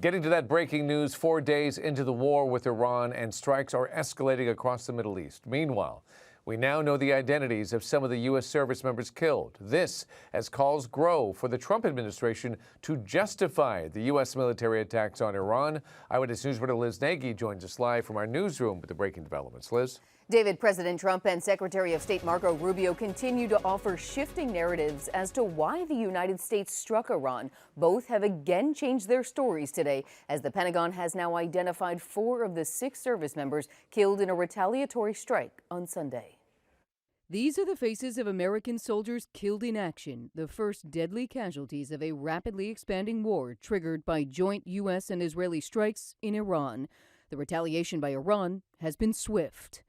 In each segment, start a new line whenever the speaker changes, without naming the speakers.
Getting to that breaking news 4 days into the war with Iran, and strikes are escalating across the Middle East. Meanwhile, we now know the identities of some of the U.S. service members killed. This as calls grow for the Trump administration to justify the U.S. military attacks on Iran. Eyewitness News reporter Liz Nagy joins us live from our newsroom with the breaking developments. Liz?
David, President Trump and Secretary of State Marco Rubio continue to offer shifting narratives as to why the United States struck Iran. Both have again changed their stories today, as the Pentagon has now identified 4 of the 6 service members killed in a retaliatory strike on Sunday.
These are the faces of American soldiers killed in action, the first deadly casualties of a rapidly expanding war triggered by joint U.S. and Israeli strikes in Iran. The retaliation by Iran has been swift.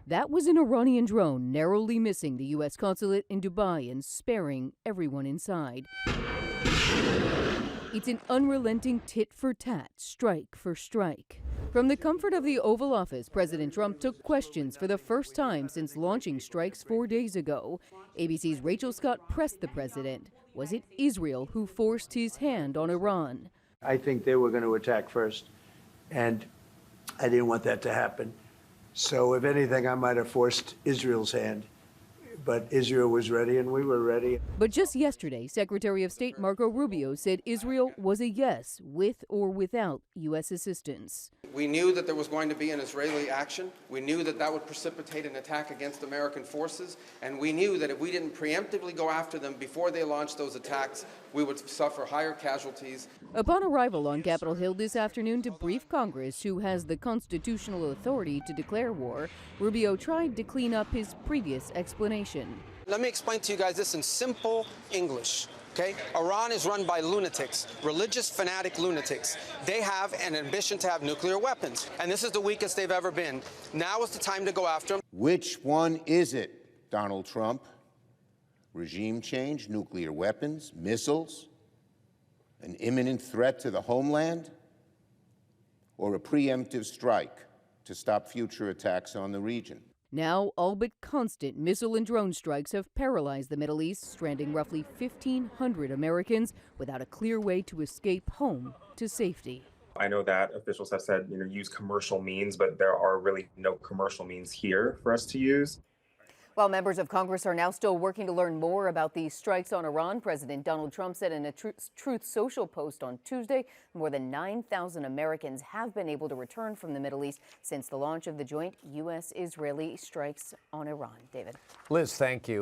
That was an Iranian drone narrowly missing the U.S. consulate in Dubai and sparing everyone inside. It's an unrelenting tit-for-tat, strike for strike. From the comfort of the Oval Office, President Trump took questions for the first time since launching strikes 4 days ago. ABC's Rachel Scott pressed the president. Was it Israel who forced his hand on Iran?
I think they were going to attack first, and I didn't want that to happen. So if anything, I might have forced Israel's hand. But Israel was ready, and we were ready.
But just yesterday, Secretary of State Marco Rubio said Israel was a yes, with or without U.S. assistance.
We knew that there was going to be an Israeli action. We knew that that would precipitate an attack against American forces. And we knew that if we didn't preemptively go after them before they launched those attacks, we would suffer higher casualties.
Upon arrival on Capitol Hill this afternoon to brief Congress, who has the constitutional authority to declare war, Rubio tried to clean up his previous explanation.
Let me explain to you guys this in simple English. Okay? Iran is run by lunatics, religious fanatic lunatics. They have an ambition to have nuclear weapons, and this is the weakest they've ever been. Now is the time to go after them.
Which one is it, Donald Trump? Regime change, nuclear weapons, missiles, an imminent threat to the homeland, or a preemptive strike to stop future attacks on the region?
Now, all but constant missile and drone strikes have paralyzed the Middle East, stranding roughly 1,500 Americans without a clear way to escape home to safety.
I know that officials have said, use commercial means, but there are really no commercial means here for us to use.
While members of Congress are now still working to learn more about these strikes on Iran, President Donald Trump said in a Truth Social post on Tuesday, more than 9,000 Americans have been able to return from the Middle East since the launch of the joint U.S.-Israeli strikes on Iran. David.
Liz, thank you.